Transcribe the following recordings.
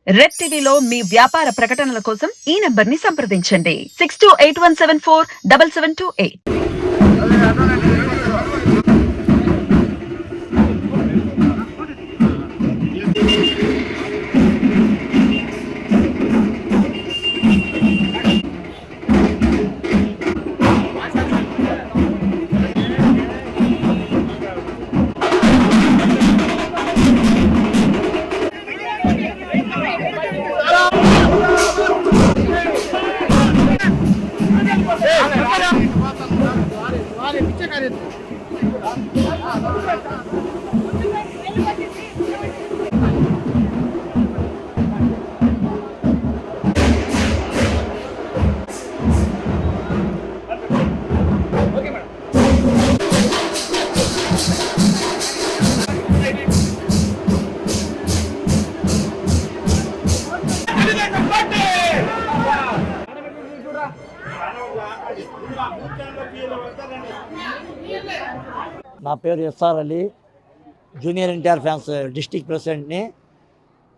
Red టీవీలో మీ వ్యాపార ప్రకటనల కోసం ఈ నంబర్ ని సంప్రదించండి 6281747728. నా పేరు SR Ali, junior NTR fans district ప్రెసిడెంట్ని.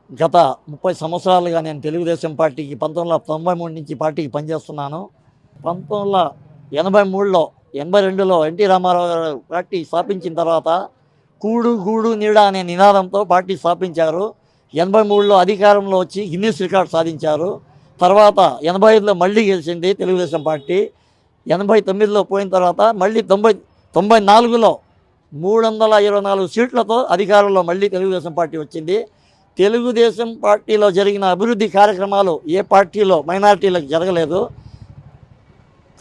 గత 30 సంవత్సరాలుగా నేను తెలుగుదేశం పార్టీకి 1993 నుంచి పార్టీకి పనిచేస్తున్నాను. 1983లో 82లో ఎన్టీ రామారావు గారు పార్టీ స్థాపించిన తర్వాత కూడు గూడు నీడ అనే నినాదంతో పార్టీ స్థాపించారు. 83లో అధికారంలో వచ్చి గిన్నిస్ రికార్డ్ సాధించారు. తర్వాత 85లో మళ్ళీ గెలిచింది తెలుగుదేశం పార్టీ. 89లో పోయిన తర్వాత మళ్ళీ 94లో 324 సీట్లతో అధికారంలో మళ్ళీ తెలుగుదేశం పార్టీ వచ్చింది. తెలుగుదేశం పార్టీలో జరిగిన అభివృద్ధి కార్యక్రమాలు ఏ పార్టీలో మైనారిటీలకు జరగలేదు.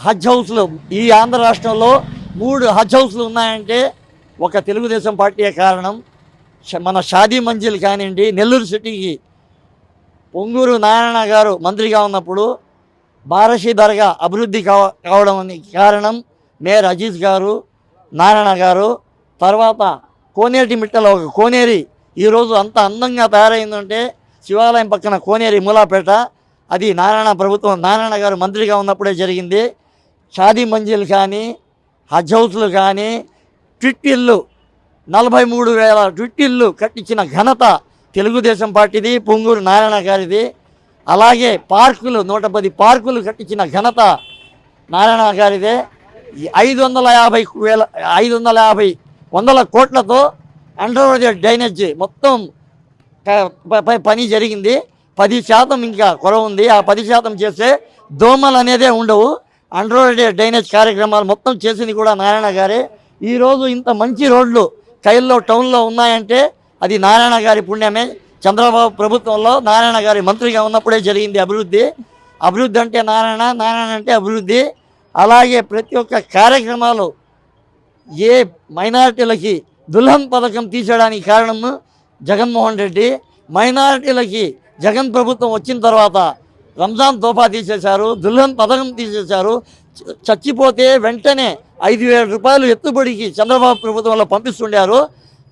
హజ్ హౌస్లు ఈ ఆంధ్ర రాష్ట్రంలో 3 హజ్ హౌస్లు ఉన్నాయంటే ఒక తెలుగుదేశం పార్టీయే కారణం. మన షాదీ మంజిల్ కానివ్వండి, నెల్లూరు సిటీకి పొంగూరు నారాయణ గారు మంత్రిగా ఉన్నప్పుడు బారషీ దర్గా అభివృద్ధి కావడం కారణం మేయర్ అజీజ్ గారు, నారాయణ గారు. తర్వాత కోనేటి మిట్టలో ఒక కోనేరి ఈరోజు అంత అందంగా తయారైందంటే శివాలయం పక్కన కోనేరి మూలాపేట, అది నారాయణ గారు మంత్రిగా ఉన్నప్పుడే జరిగింది. షాదీ మంజిల్ కానీ, హజ్ హౌస్లు కానీ, ట్విట్టిల్లు 43,000 ట్విట్టిల్లు కట్టించిన ఘనత తెలుగుదేశం పార్టీది, పొంగూరు నారాయణ గారిది. అలాగే పార్కులు 110 పార్కులు కట్టించిన ఘనత నారాయణ గారిదే. 550 కోట్లతో అండర్ డ్రైనేజ్ మొత్తం పని జరిగింది. 10% ఇంకా కొరవ ఉంది. ఆ 10% చేస్తే దోమలు అనేదే ఉండవు. అండర్ డ్రైనేజ్ కార్యక్రమాలు మొత్తం చేసింది కూడా నారాయణ గారే. ఈరోజు ఇంత మంచి రోడ్లు కైల్లో టౌన్లో ఉన్నాయంటే అది నారాయణ గారి పుణ్యమే. చంద్రబాబు ప్రభుత్వంలో నారాయణ గారి మంత్రిగా ఉన్నప్పుడే జరిగింది అభివృద్ధి. అభివృద్ధి అంటే నారాయణ అంటే అభివృద్ధి. అలాగే ప్రతి ఒక్క కార్యక్రమాలు ఏ మైనారిటీలకి దుల్హన్ పథకం తీసేయడానికి కారణము జగన్మోహన్ రెడ్డి. మైనారిటీలకి జగన్ ప్రభుత్వం వచ్చిన తర్వాత రంజాన్ తోఫా తీసేశారు, దుల్హన్ పథకం తీసేశారు. చచ్చిపోతే వెంటనే 5,000 రూపాయలు ఎత్తుబడికి చంద్రబాబు ప్రభుత్వంలో పంపిస్తుండారు.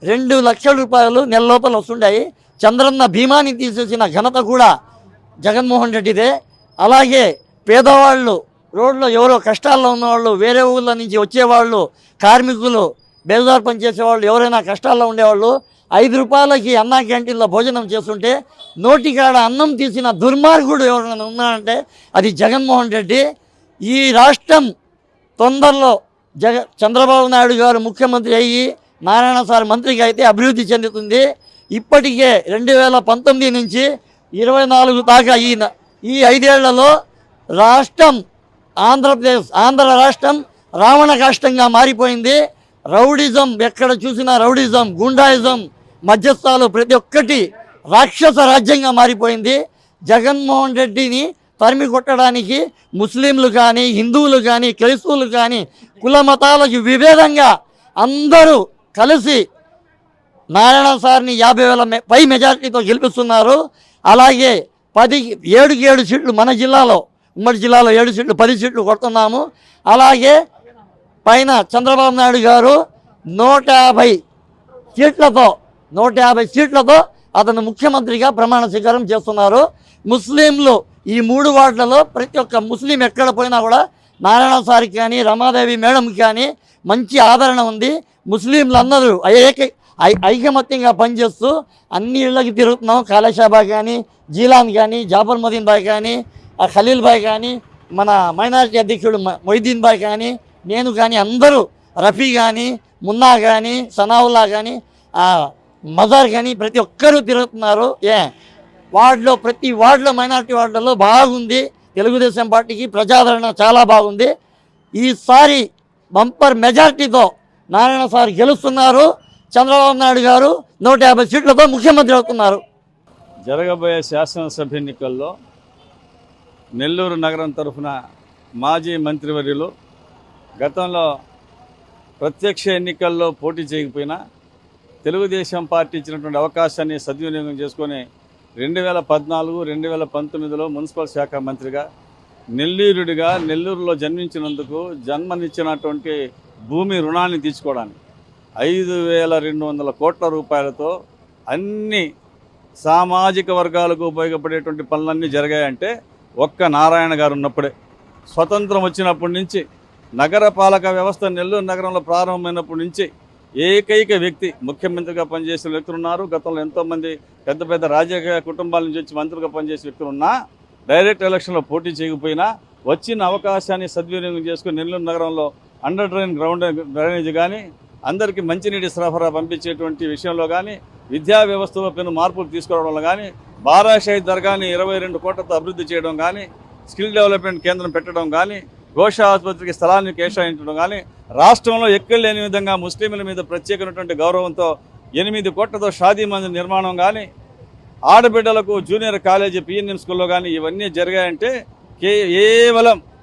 2 లక్షల రూపాయలు నెల లోపల వస్తుంటాయి. చంద్రన్న భీమాని తీసేసిన ఘనత కూడా జగన్మోహన్ రెడ్డిదే. అలాగే పేదవాళ్ళు, రోడ్లో ఎవరో కష్టాల్లో ఉన్నవాళ్ళు, వేరే ఊళ్ళ నుంచి వచ్చేవాళ్ళు, కార్మికులు, బేల్దార్ పనిచేసేవాళ్ళు, ఎవరైనా కష్టాల్లో ఉండేవాళ్ళు 5 రూపాయలకి అన్నా క్యాంటీన్లో భోజనం చేస్తుంటే నోటికాడ అన్నం తీసిన దుర్మార్గుడు ఎవరైనా ఉన్నారంటే అది జగన్మోహన్ రెడ్డి. ఈ రాష్ట్రం తొందరలో చంద్రబాబు నాయుడు గారు ముఖ్యమంత్రి అయ్యి నారాయణ సార్ మంత్రిగా అయితే అభివృద్ధి చెందుతుంది. ఇప్పటికే 2019 నుంచి 24 దాకా ఈ 5 ఏళ్లలో రాష్ట్రం ఆంధ్ర రాష్ట్రం రావణ కాష్టంగా మారిపోయింది. రౌడిజం, ఎక్కడ చూసినా రౌడిజం, గుండాయిజం, మధ్యస్థాలు ప్రతి ఒక్కటి రాక్షస రాజ్యంగా మారిపోయింది. జగన్మోహన్ రెడ్డిని తరిమి కొట్టడానికి ముస్లింలు కానీ, హిందువులు కానీ, క్రైస్తవులు కానీ, కుల మతాలకు విభేదంగా అందరూ కలిసి నారాయణ సార్ని 50,000 పై మెజారిటీతో గెలిపిస్తున్నారు. అలాగే 7 సీట్లు మన జిల్లాలో, ఉమ్మడి జిల్లాలో 7 సీట్లు 10 సీట్లు కొడుతున్నాము. అలాగే పైన చంద్రబాబు నాయుడు గారు 150 సీట్లతో అతను ముఖ్యమంత్రిగా ప్రమాణ స్వీకారం చేస్తున్నారు. ముస్లింలు ఈ 3 వార్డులలో ప్రతి ఒక్క ముస్లిం ఎక్కడ పోయినా కూడా నారాయణ సార్కి కానీ, రమాదేవి మేడంకి కానీ మంచి ఆదరణ ఉంది. ముస్లింలు అందరూ ఐకమత్యంగా పనిచేస్తూ అన్ని ఇళ్ళకి తిరుగుతున్నాం. కాళేశాబా కానీ, జీలాన్ కానీ, జాఫర్ మదీన్ బాయ్ కానీ, ఖలీల్ బాయ్ కానీ, మన మైనారిటీ అధ్యక్షుడు మొయిద్దీన్ బాయ్ కానీ, నేను కానీ, అందరూ రఫీ కానీ, మున్నా కానీ, సనావుల్లా కానీ, మజార్ కానీ ప్రతి ఒక్కరూ తిరుగుతున్నారు. వార్డులో ప్రతి వార్డులో మైనారిటీ వార్డులలో బాగుంది. తెలుగుదేశం పార్టీకి ప్రజాదరణ చాలా బాగుంది. ఈసారి బంపర్ మెజార్టీతో నారాయణ సార్ గెలుస్తున్నారు. చంద్రబాబు నాయుడు గారు 150 సీట్లతో ముఖ్యమంత్రి అవుతున్నారు. జరగబోయే శాసనసభ ఎన్నికల్లో నెల్లూరు నగరం తరఫున మాజీ మంత్రివర్యులు గతంలో ప్రత్యక్ష ఎన్నికల్లో పోటీ చేయకపోయినా తెలుగుదేశం పార్టీ ఇచ్చినటువంటి అవకాశాన్ని సద్వినియోగం చేసుకొని 2014, 2019లో మున్సిపల్ శాఖ మంత్రిగా నెల్లూరుడిగా నెల్లూరులో జన్మించినందుకు జన్మనిచ్చినటువంటి భూమి రుణాన్ని తీర్చుకోవడానికి 5,200 కోట్ల రూపాయలతో అన్ని సామాజిక వర్గాలకు ఉపయోగపడేటువంటి పనులన్నీ జరిగాయంటే ఒక్క నారాయణ గారు ఉన్నప్పుడే. స్వతంత్రం వచ్చినప్పటి నుంచి నగరపాలక వ్యవస్థ నెల్లూరు నగరంలో ప్రారంభమైనప్పటి నుంచి ఏకైక వ్యక్తి ముఖ్యమంత్రిగా పనిచేసిన వ్యక్తులు ఉన్నారు. గతంలో ఎంతోమంది పెద్ద పెద్ద రాజకీయ కుటుంబాల నుంచి వచ్చి మంత్రులుగా పనిచేసిన వ్యక్తులు ఉన్నా డైరెక్ట్ ఎలక్షన్లో పోటీ చేయకపోయినా వచ్చిన అవకాశాన్ని సద్వినియోగం చేసుకుని నెల్లూరు నగరంలో అండర్ డ్రైనేజ్ కానీ, అందరికీ మంచినీటి సరఫరా పంపించేటువంటి విషయంలో కానీ, విద్యా వ్యవస్థలో పెను మార్పులు తీసుకురావడంలో కానీ, బారాషాహి దర్గాని 22 కోట్లతో అభివృద్ధి చేయడం కానీ, స్కిల్ డెవలప్మెంట్ కేంద్రం పెట్టడం కానీ, ఘోష ఆసుపత్రికి స్థలాన్ని కేటాయించడం కానీ, రాష్ట్రంలో ఎక్కడ లేని విధంగా ముస్లింల మీద ప్రత్యేకమైనటువంటి గౌరవంతో 8 కోట్లతో షాదీ మందిర్ నిర్మాణం కానీ, ఆడబిడ్డలకు జూనియర్ కాలేజీ పిఎన్ఎం స్కూల్లో కానీ ఇవన్నీ జరిగాయంటే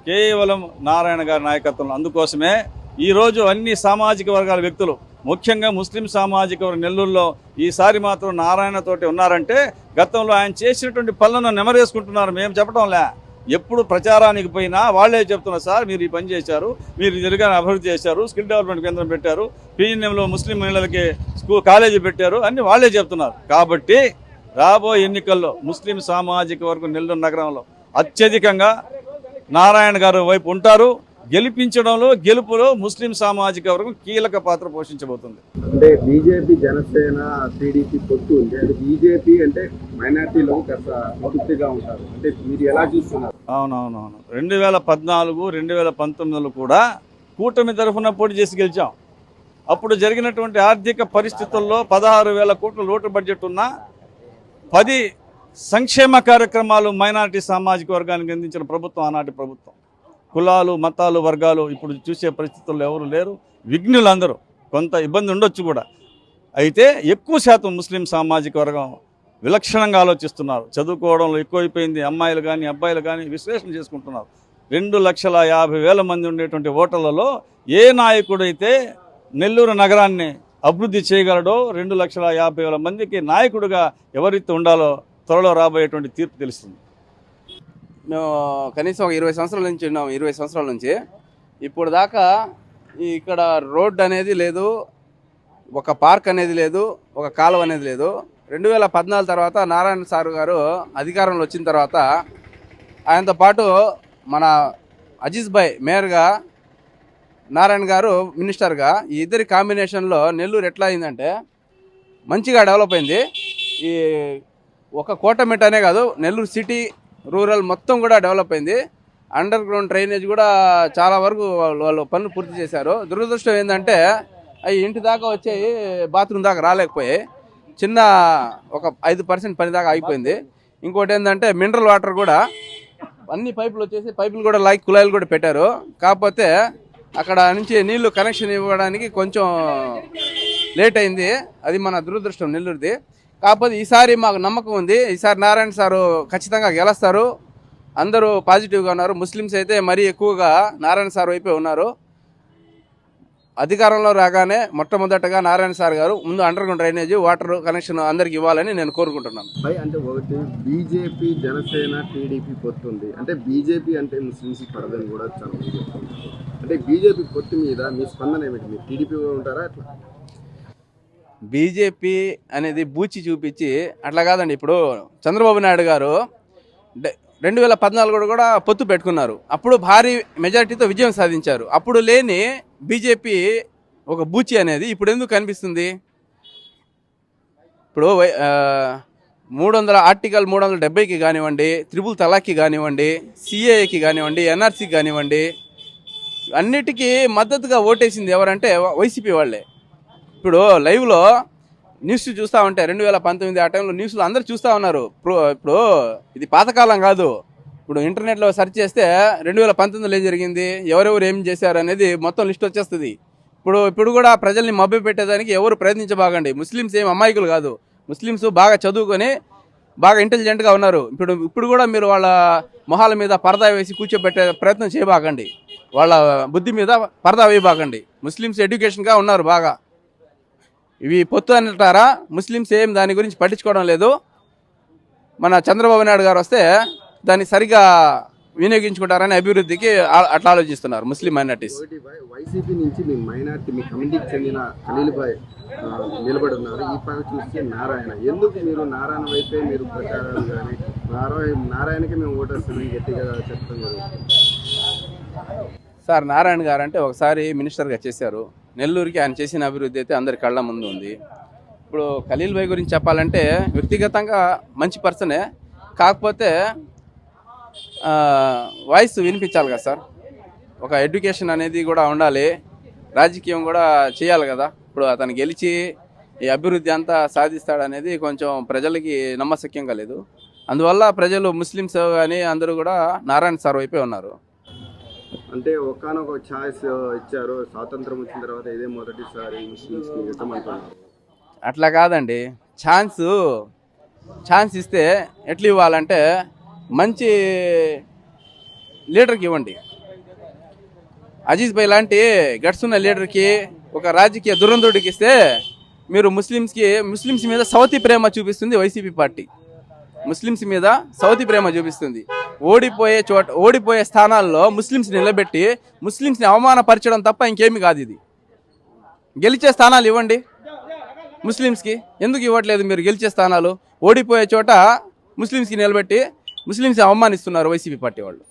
కేవలం నారాయణ గారి నాయకత్వంలో. అందుకోసమే ఈరోజు అన్ని సామాజిక వర్గాల వ్యక్తులు, ముఖ్యంగా ముస్లిం సామాజిక వర్గం నెల్లూరులో ఈసారి మాత్రం నారాయణతోటి ఉన్నారంటే గతంలో ఆయన చేసినటువంటి పనులను నెమరేసుకుంటున్నారు. మేము చెప్పడంలే, ఎప్పుడు ప్రచారానికి పోయినా వాళ్ళే చెప్తున్నారు, సార్ మీరు ఈ పని చేశారు, మీరు జరిగిన అభివృద్ధి చేశారు, స్కిల్ డెవలప్మెంట్ కేంద్రం పెట్టారు, పిఎన్ఎంలో ముస్లిం మహిళలకి కాలేజీ పెట్టారు అని వాళ్ళే చెప్తున్నారు. కాబట్టి రాబోయే ఎన్నికల్లో ముస్లిం సామాజిక వర్గం నెల్లూరు నగరంలో అత్యధికంగా నారాయణ గారు వైపు ఉంటారు. గెలిపించడంలో గెలుపులో ముస్లిం సామాజిక వర్గం కీలక పాత్ర పోషించబోతుంది. అంటే బీజేపీ, జనసేన, టీడీపీ పొత్తు ఉంది. అంటే బీజేపీ అంటే మైనార్టీలో కాస్త పూర్తిగా ఉంటారు. అంటే మీరు ఎలా చూస్తున్నారు? అవునవునవును 2014, 2019లో కూడా కూటమి తరఫున పోటీ చేసి గెలిచాం. అప్పుడు జరిగినటువంటి ఆర్థిక పరిస్థితుల్లో 16,000 కోట్ల లోటు బడ్జెట్ ఉన్న 10 సంక్షేమ కార్యక్రమాలు మైనారిటీ సామాజిక వర్గానికి అందించిన ప్రభుత్వం ఆనాటి ప్రభుత్వం. కులాలు, మతాలు, వర్గాలు ఇప్పుడు చూసే పరిస్థితుల్లో ఎవరు లేరు. విఘ్నులందరూ కొంత ఇబ్బంది ఉండొచ్చు కూడా. అయితే ఎక్కువ శాతం ముస్లిం సామాజిక వర్గం విలక్షణంగా ఆలోచిస్తున్నారు. చదువుకోవడంలో ఎక్కువైపోయింది. అమ్మాయిలు కానీ అబ్బాయిలు కానీ విశ్లేషణ చేసుకుంటున్నారు. 2,50,000 మంది ఉండేటువంటి ఓటర్లలో ఏ నాయకుడైతే నెల్లూరు నగరాన్ని అభివృద్ధి చేయగలడో 2,50,000 మందికి నాయకుడిగా ఎవరైతే ఉండాలో త్వరలో రాబోయేటువంటి తీర్పు తెలుస్తుంది. మేము కనీసం ఒక 20 సంవత్సరాల నుంచి ఉన్నాం. 20 సంవత్సరాల నుంచి ఇప్పుడు దాకా ఇక్కడ రోడ్డు అనేది లేదు, ఒక పార్క్ అనేది లేదు, ఒక కాలువ అనేది లేదు. 2014 తర్వాత నారాయణ సార్ గారు అధికారంలో వచ్చిన తర్వాత ఆయనతో పాటు మన అజీజ్ భాయ్ మేయర్గా, నారాయణ గారు మినిస్టర్గా, ఈ ఇద్దరి కాంబినేషన్లో నెల్లూరు ఎట్లా అయిందంటే మంచిగా డెవలప్ అయింది. ఈ ఒక కోటమిట్ అనే కాదు, నెల్లూరు సిటీ, రూరల్ మొత్తం కూడా డెవలప్ అయింది. అండర్ గ్రౌండ్ డ్రైనేజ్ కూడా చాలా వరకు వాళ్ళు పనులు పూర్తి చేశారు. దురదృష్టం ఏంటంటే అవి ఇంటి దాకా వచ్చాయి, బాత్రూమ్ దాకా రాలేకపోయాయి. చిన్న ఒక 5% పని దాకా అయిపోయింది. ఇంకోటి ఏంటంటే మినరల్ వాటర్ కూడా అన్ని పైపులు వచ్చేసి పైపులు కూడా కుళాయిలు కూడా పెట్టారు. కాకపోతే అక్కడ నుంచి నీళ్లు కనెక్షన్ ఇవ్వడానికి కొంచెం లేట్ అయింది. అది మన దురదృష్టం నెల్లూరుది. కాకపోతే ఈసారి మాకు నమ్మకం ఉంది, ఈసారి నారాయణ సారు ఖచ్చితంగా గెలుస్తారు. అందరూ పాజిటివ్గా ఉన్నారు. ముస్లిమ్స్ అయితే మరీ ఎక్కువగా నారాయణ సార్ వైపే ఉన్నారు. అధికారంలో రాగానే మొట్టమొదటగా నారాయణ సార్ గారు ముందు under ground drainage, water connection అందరికి ఇవ్వాలని నేను కోరుకుంటున్నాను. అంటే ఒకటి బీజేపీ, జనసేన, టీడీపీ పొత్తు ఉంది. అంటే బీజేపీ అంటే ముస్లిమ్స్ పడదని కూడా చాలా మంది చెప్తున్నారు. అంటే బీజేపీ పొత్తు మీద మీ స్పందన ఏమిటి? మీరు టీడీపీ ఉంటారా? అట్లా బీజేపీ అనేది బూచి చూపించి అట్లా కాదండి. ఇప్పుడు చంద్రబాబు నాయుడు గారు 2014 కూడా పొత్తు పెట్టుకున్నారు. అప్పుడు భారీ మెజారిటీతో విజయం సాధించారు. అప్పుడు లేని బీజేపీ ఒక బూచి అనేది ఇప్పుడు ఎందుకు కనిపిస్తుంది? ఇప్పుడు 370కి కానివ్వండి, త్రిపుల్ తలాక్కి కానివ్వండి, సిఏఏకి కానివ్వండి, ఎన్ఆర్సీకి కానివ్వండి, అన్నిటికీ మద్దతుగా ఓటేసింది ఎవరంటే వైసీపీ వాళ్ళే. ఇప్పుడు లైవ్లో న్యూస్ చూస్తూ ఉంటే 2019 ఆ టైంలో న్యూస్లో అందరూ చూస్తూ ఉన్నారు. ఇప్పుడు ఇది పాతకాలం కాదు. ఇప్పుడు ఇంటర్నెట్లో సెర్చ్ చేస్తే 2019లో ఏం జరిగింది, ఎవరెవరు ఏం చేశారు అనేది మొత్తం లిస్ట్ వచ్చేస్తుంది. ఇప్పుడు కూడా ప్రజల్ని మభ్య పెట్టేదానికి ఎవరు ప్రయత్నించబాగండి. ముస్లిమ్స్ ఏం అమాయకులు కాదు. ముస్లిమ్స్ బాగా చదువుకొని బాగా ఇంటెలిజెంట్గా ఉన్నారు. ఇప్పుడు కూడా మీరు వాళ్ళ మొహాల మీద పరదా వేసి కూర్చోబెట్టే ప్రయత్నం చేయబాకండి. వాళ్ళ బుద్ధి మీద పరదా వేయబాకండి. ముస్లిమ్స్ ఎడ్యుకేషన్గా ఉన్నారు బాగా. ఇవి పొత్తు అంటారా, ముస్లిమ్స్ ఏం దాని గురించి పట్టించుకోవడం లేదు. మన చంద్రబాబు నాయుడు గారు వస్తే దాన్ని సరిగా వినియోగించుకుంటారని అభివృద్ధికి అట్లా ఆలోచిస్తున్నారు ముస్లిం మైనార్టీస్. వైసీపీ నుంచి మీ మైనార్టీ మీ కమ్యూనిటీకి చెందిన ఖలీల్ భాయ్ నిలబడి ఉన్నారు. ఈ పక్క చూస్తే నారాయణ. ఎందుకు మీరు నారాయణ వైపే మీరు ప్రచారాలు కానీ నారాయణకి మేము ఓటేస్తామని గట్టిగా చెప్పడం జరుగుతుంది? సార్, నారాయణ గారు అంటే ఒకసారి మినిస్టర్గా చేశారు. నెల్లూరుకి ఆయన చేసిన అభివృద్ధి అయితే అందరి కళ్ళ ముందు ఉంది. ఇప్పుడు ఖలీల్ భాయ్ గురించి చెప్పాలంటే వ్యక్తిగతంగా మంచి పర్సనే, కాకపోతే వాయిస్ వినిపించాలి కదా సార్. ఒక ఎడ్యుకేషన్ అనేది కూడా ఉండాలి, రాజకీయం కూడా చేయాలి కదా. ఇప్పుడు అతను గెలిచి ఈ అభివృద్ధి అంతా సాధిస్తాడనేది కొంచెం ప్రజలకి నమ్మశక్యంగా లేదు. అందువల్ల ప్రజలు ముస్లిమ్స్ కానీ అందరూ కూడా నారాయణ సార్ వైపే ఉన్నారు. అంటే ఒక్కనొక ఛాయిస్ ఇచ్చారు, స్వాతంత్రం వచ్చిన తర్వాత ఇదే మొదటిసారి ముస్లిమ్స్కి యుద్ధం అంటున్నారు. అట్లా కాదండి, ఛాన్స్ ఇస్తే ఎట్లా ఇవ్వాలంటే మంచి లీడర్కి ఇవ్వండి. అజీజ్ భాయ్ లాంటి గట్స్ ఉన్న లీడర్కి, ఒక రాజకీయ దురంధుడికి ఇస్తే మీరు ముస్లిమ్స్ మీద సౌతి ప్రేమ చూపిస్తుంది వైసీపీ పార్టీ. ముస్లిమ్స్ మీద సౌతి ప్రేమ చూపిస్తుంది. ఓడిపోయే స్థానాల్లో ముస్లిమ్స్ నిలబెట్టి ముస్లిమ్స్ని అవమానపరచడం తప్ప ఇంకేమీ కాదు. ఇది గెలిచే స్థానాలు ఇవ్వండి ముస్లిమ్స్కి. ఎందుకు ఇవ్వట్లేదు మీరు గెలిచే స్థానాలు? ఓడిపోయే చోట ముస్లిమ్స్కి నిలబెట్టి ముస్లిమ్స్ అవమానిస్తున్నారు వైసీపీ పార్టీ వాళ్ళు.